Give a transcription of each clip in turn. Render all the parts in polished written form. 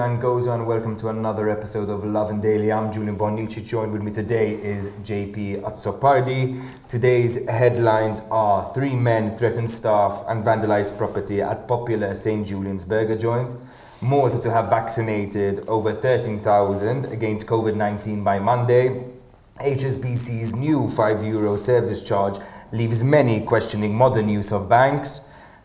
Malta and Gozo, and welcome to another episode of Lovin Daily. I'm Julian Bonnici. Joined with me today is JP Azzopardi. Today's headlines are 3 men threaten staff and vandalize property at popular St. Julian's burger joint. Malta to have vaccinated over 13,000 against COVID-19 by Monday. HSBC's new €5 service charge leaves many questioning modern use of banks.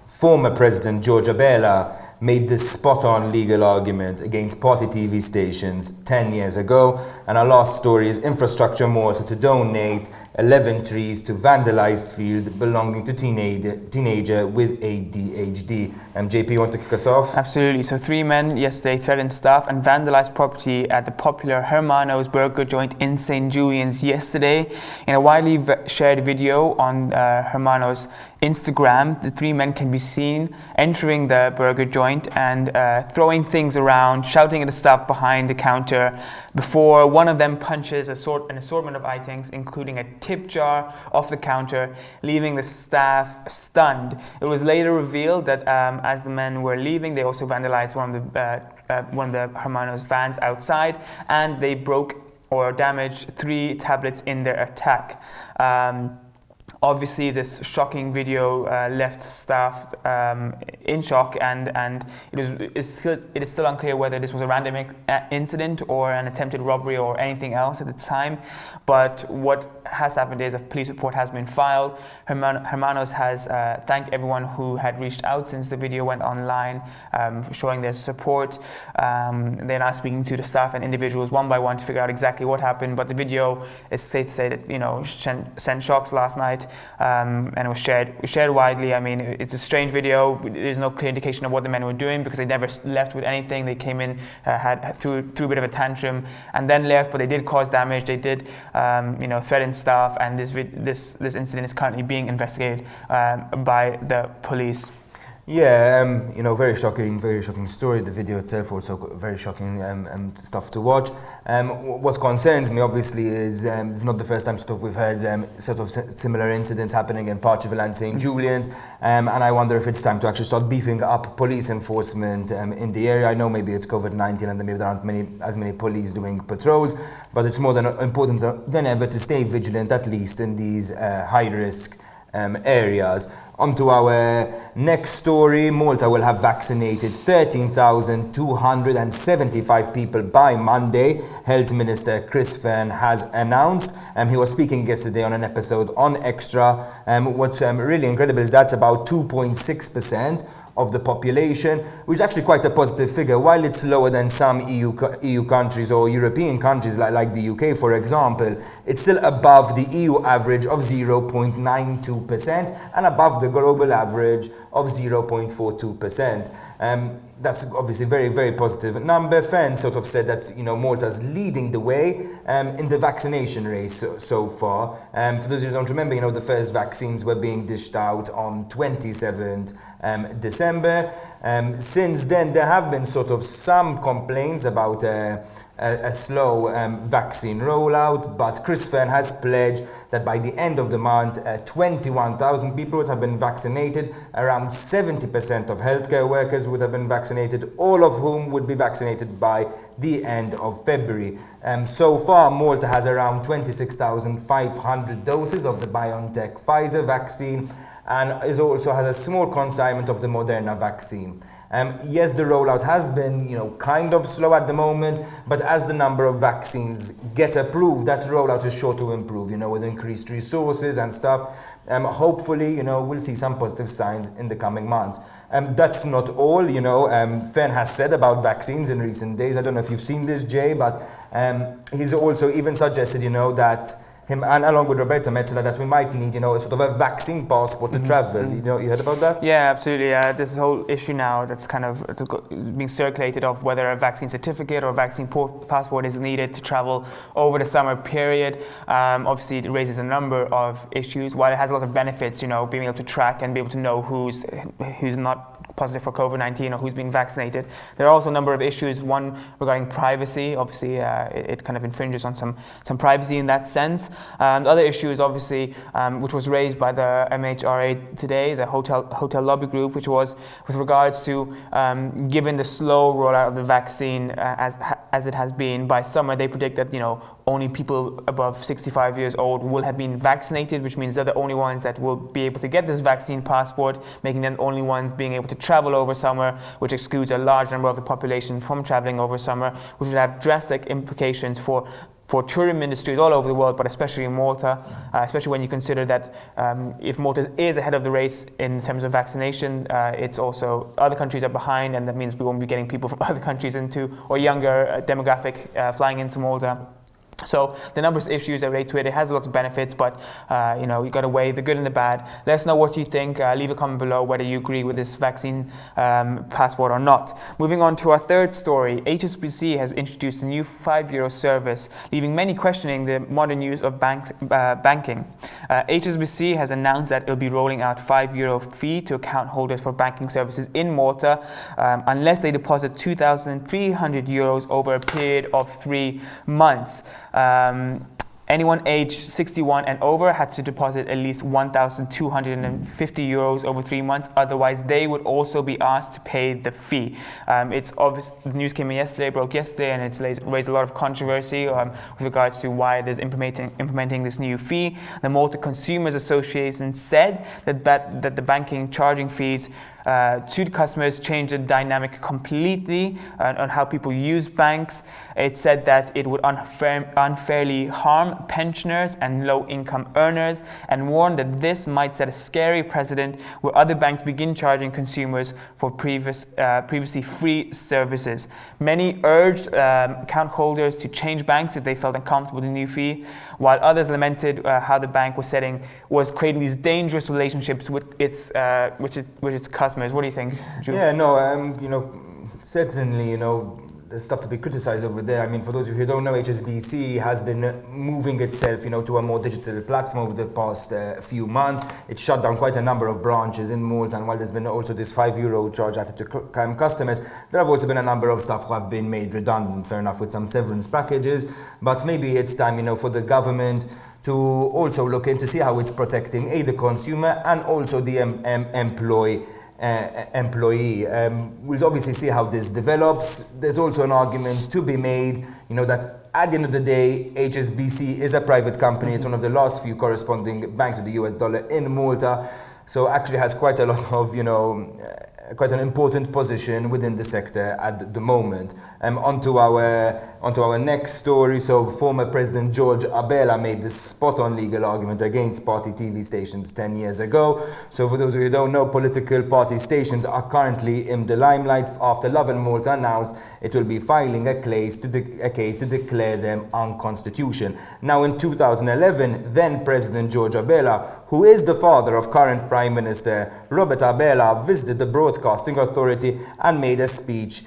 Former President Abella made this spot-on legal argument against party TV stations 10 years ago. And our last story is Infrastructure Malta to donate 11 trees to vandalized field belonging to teenager with ADHD. JP, you want to kick us off? Absolutely. So 3 men yesterday threatened staff and vandalized property at the popular Hermano's burger joint in St. Julian's yesterday. In a widely shared video on Hermano's Instagram, the 3 men can be seen entering the burger joint and throwing things around, shouting at the staff behind the counter before one of them punches an assortment of items, including a tip jar, off the counter, leaving the staff stunned. It was later revealed that as the men were leaving, they also vandalized one of the Hermano's vans outside, and they broke or damaged 3 tablets in their attack. Obviously, this shocking video left staff in shock, and it is still unclear whether this was a random incident or an attempted robbery or anything else at the time. But what has happened is a police report has been filed. Hermanos has thanked everyone who had reached out since the video went online, showing their support. They're now speaking to the staff and individuals one by one to figure out exactly what happened. But the video is safe to say that sent shocks last night. And it was shared widely. I mean, it's a strange video. There's no clear indication of what the men were doing because they never left with anything. They came in, threw a bit of a tantrum, and then left. But they did cause damage. They did, threaten staff. And this incident is currently being investigated by the police. Yeah, very shocking story. The video itself also very shocking stuff to watch. What concerns me, obviously, is it's not the first time we've heard similar incidents happening in Parcheville and St. Julian's, and I wonder if it's time to actually start beefing up police enforcement in the area. I know maybe it's COVID-19 and maybe there aren't as many police doing patrols, but it's more than important than ever to stay vigilant, at least in these high-risk areas. On to our next story. Malta will have vaccinated 13,275 people by Monday, Health Minister Chris Fearn has announced. He was speaking yesterday on an episode on Extra. What's really incredible is that's about 2.6% of the population, which is actually quite a positive figure. While it's lower than some EU countries or European countries like the UK, for example, it's still above the EU average of 0.92% and above the global average of 0.42%. That's obviously a very, very positive number. Fearn said that Malta's leading the way in the vaccination race so far. For those who don't remember, the first vaccines were being dished out on 27th December. Since then, there have been some complaints about a slow vaccine rollout, but Chris Fearn has pledged that by the end of the month, 21,000 people would have been vaccinated, around 70% of healthcare workers would have been vaccinated, all of whom would be vaccinated by the end of February. So far, Malta has around 26,500 doses of the BioNTech Pfizer vaccine, and also has a small consignment of the Moderna vaccine. Yes, the rollout has been, kind of slow at the moment, but as the number of vaccines get approved, that rollout is sure to improve, with increased resources and stuff. Hopefully, we'll see some positive signs in the coming months. That's not all, Fearn has said about vaccines in recent days. I don't know if you've seen this, Jay, but he's also even suggested, that him and along with Roberta Metzola that we might need, a vaccine passport to travel. You heard about that? Yeah, absolutely. There's this whole issue now that's being circulated of whether a vaccine certificate or a vaccine passport is needed to travel over the summer period. Obviously, it raises a number of issues. While it has a lot of benefits, being able to track and be able to know who's not positive for COVID-19 or who's been vaccinated. There are also a number of issues, one regarding privacy. Obviously, it kind of infringes on some privacy in that sense. The other issue is obviously, which was raised by the MHRA today, the hotel lobby group, which was with regards to given the slow rollout of the vaccine as it has been, by summer they predict that only people above 65 years old will have been vaccinated, which means they're the only ones that will be able to get this vaccine passport, making them the only ones being able to travel over summer, which excludes a large number of the population from traveling over summer, which would have drastic implications for tourism industries all over the world, but especially in Malta, especially when you consider that if Malta is ahead of the race in terms of vaccination, it's also other countries are behind, and that means we won't be getting people from other countries or younger demographic flying into Malta. So the number of issues that relate to it, it has lots of benefits, but you got to weigh the good and the bad. Let us know what you think. Leave a comment below whether you agree with this vaccine passport or not. Moving on to our third story, HSBC has introduced a new €5 service, leaving many questioning the modern use of banking. HSBC has announced that it'll be rolling out €5 fee to account holders for banking services in Malta unless they deposit €2,300 over a period of 3 months. Anyone aged 61 and over had to deposit at least €1,250 over 3 months. Otherwise, they would also be asked to pay the fee. It's obvious. The news came in yesterday, broke yesterday, and it's raised a lot of controversy with regards to why it is implementing this new fee. The Malta Consumers Association said that the banking charging fees to the customers changed the dynamic completely on how people use banks. It said that it would unfairly harm pensioners and low-income earners, and warned that this might set a scary precedent where other banks begin charging consumers for previously free services. Many urged account holders to change banks if they felt uncomfortable with the new fee, while others lamented how the bank was creating these dangerous relationships with its customers. What do you think, Jude? Yeah, no, certainly, there's stuff to be criticized over there. I mean, for those of you who don't know, HSBC has been moving itself, to a more digital platform over the past few months. It shut down quite a number of branches in Malta, and while there's been also this €5 charge added to customers, there have also been a number of staff who have been made redundant, fair enough, with some severance packages. But maybe it's time, for the government to also look into see how it's protecting the consumer and also the employee. We'll obviously see how this develops. There's also an argument to be made, that at the end of the day, HSBC is a private company. It's one of the last few corresponding banks of the US dollar in Malta. So actually has quite a lot of, quite an important position within the sector at the moment. Onto our next story. So former President George Abella made this spot-on legal argument against party TV stations 10 years ago. So for those of you who don't know, political party stations are currently in the limelight after Lovin Malta announced it will be filing a case to declare them unconstitutional. Now in 2011, then President George Abella, who is the father of current Prime Minister Robert Abella, visited the Broadcasting Authority and made a speech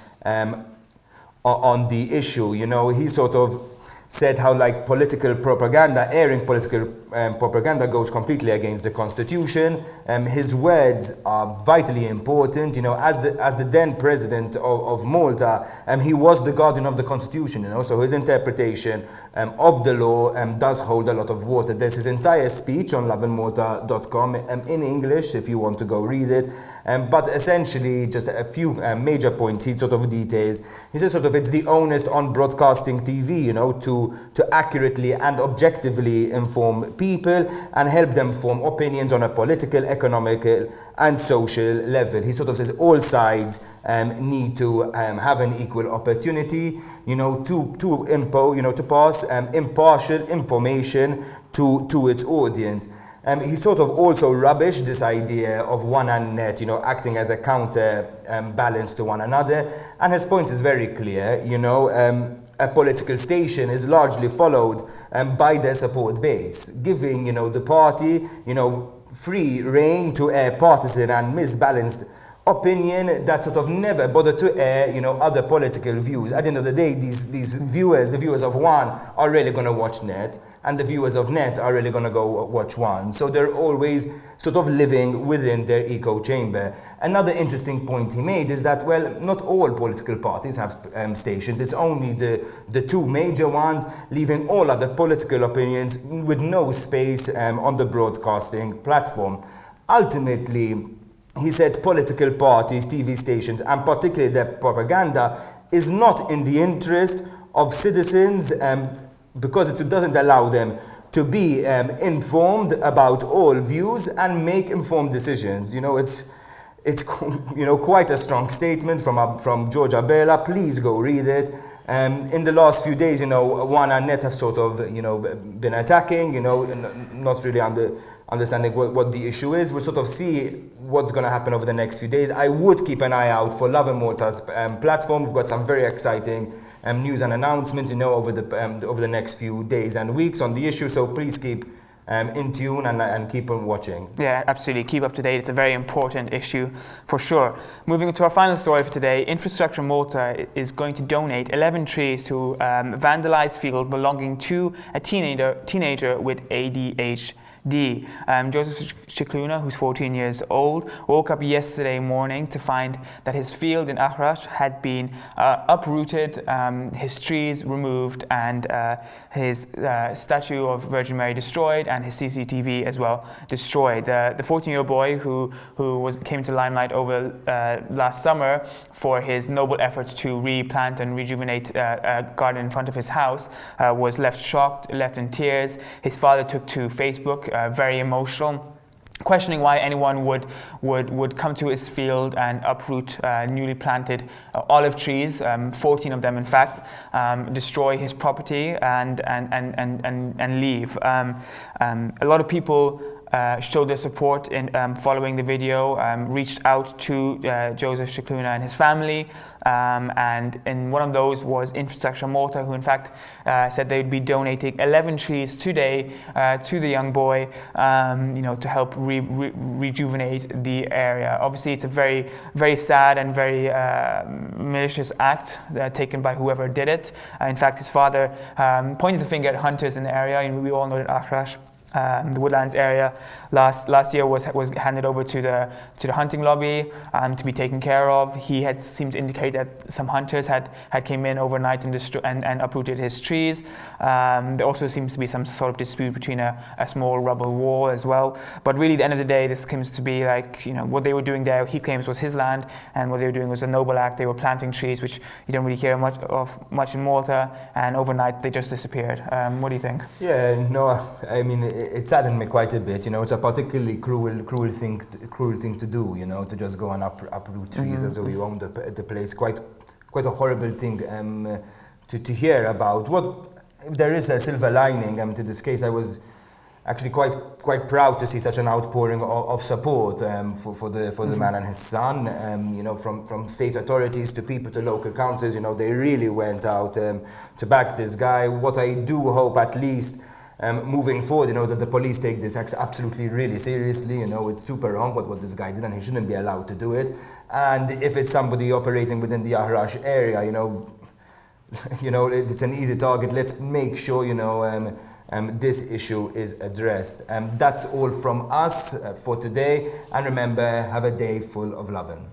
on the issue. He sort of said how airing political propaganda goes completely against the constitution. His words are vitally important. As the then president of Malta, he was the guardian of the constitution. So his interpretation of the law does hold a lot of water. There's his entire speech on lovinmalta.com in English if you want to go read it. But essentially, just a few major points he sort of details. He says it's the onus on broadcasting TV, to accurately and objectively inform people and help them form opinions on a political, economical and social level. He sort of says all sides need to have an equal opportunity, to pass impartial information to its audience. He sort of also rubbished this idea of one and net, acting as a counter balance to one another. And his point is very clear, a political station is largely followed by their support base, giving, the party, free rein to air partisan and misbalanced opinion that sort of never bother to air, other political views. At the end of the day, these viewers, the viewers of One, are really going to watch Net, and the viewers of Net are really going to go watch One. So they're always sort of living within their echo chamber. Another interesting point he made is that, well, not all political parties have stations. It's only the two major ones, leaving all other political opinions with no space on the broadcasting platform. Ultimately, he said political parties, TV stations, and particularly their propaganda is not in the interest of citizens because it doesn't allow them to be informed about all views and make informed decisions. It's quite a strong statement from George Abella. Please go read it. In the last few days, One and Net have sort of, been attacking, not really understanding what the issue is. We'll sort of see what's going to happen over the next few days. I would keep an eye out for Lovin Malta's platform. We've got some very exciting news and announcements, over the next few days and weeks on the issue. So please keep in tune and keep on watching. Yeah, absolutely. Keep up to date. It's a very important issue for sure. Moving to our final story for today, Infrastructure Malta is going to donate 11 trees to vandalized field belonging to a teenager with ADHD. Joseph Cicluna, who's 14 years old, woke up yesterday morning to find that his field in Ahrash had been uprooted, his trees removed, and his statue of Virgin Mary destroyed, and his CCTV as well destroyed. The 14-year-old boy who came to limelight over last summer for his noble efforts to replant and rejuvenate a garden in front of his house was left shocked, left in tears. His father took to Facebook, very emotional, questioning why anyone would come to his field and uproot newly planted olive trees, 14 of them in fact, destroy his property and leave. A lot of people showed their support in following the video, reached out to Joseph Cicluna and his family, and in one of those was Infrastructure Malta, who in fact said they'd be donating 11 trees today to the young boy, to help rejuvenate the area. Obviously, it's a very, very sad and very malicious act taken by whoever did it. In fact, his father pointed the finger at hunters in the area. We all know that Ahrash, the Woodlands area, last year was handed over to the hunting lobby to be taken care of. He had seemed to indicate that some hunters had came in overnight and uprooted his trees. There also seems to be some sort of dispute between a small rubble wall as well. But really, at the end of the day, this seems to be like, what they were doing there, he claims was his land, and what they were doing was a noble act. They were planting trees, which you don't really hear much in Malta, and overnight they just disappeared. What do you think? Yeah, no, I mean, it saddened me quite a bit. It's a particularly cruel thing to do. To just go and uproot trees as though you own the place. Quite a horrible thing to hear about. There is a silver lining to this case. I was actually quite proud to see such an outpouring of support for the man and his son. From state authorities to people to local councils. They really went out to back this guy. What I do hope, at least, moving forward, that the police take this absolutely really seriously. It's super wrong what this guy did, and he shouldn't be allowed to do it. And if it's somebody operating within the Ahrash area, it's an easy target. Let's make sure, this issue is addressed. That's all from us for today. And remember, have a day full of lovin'.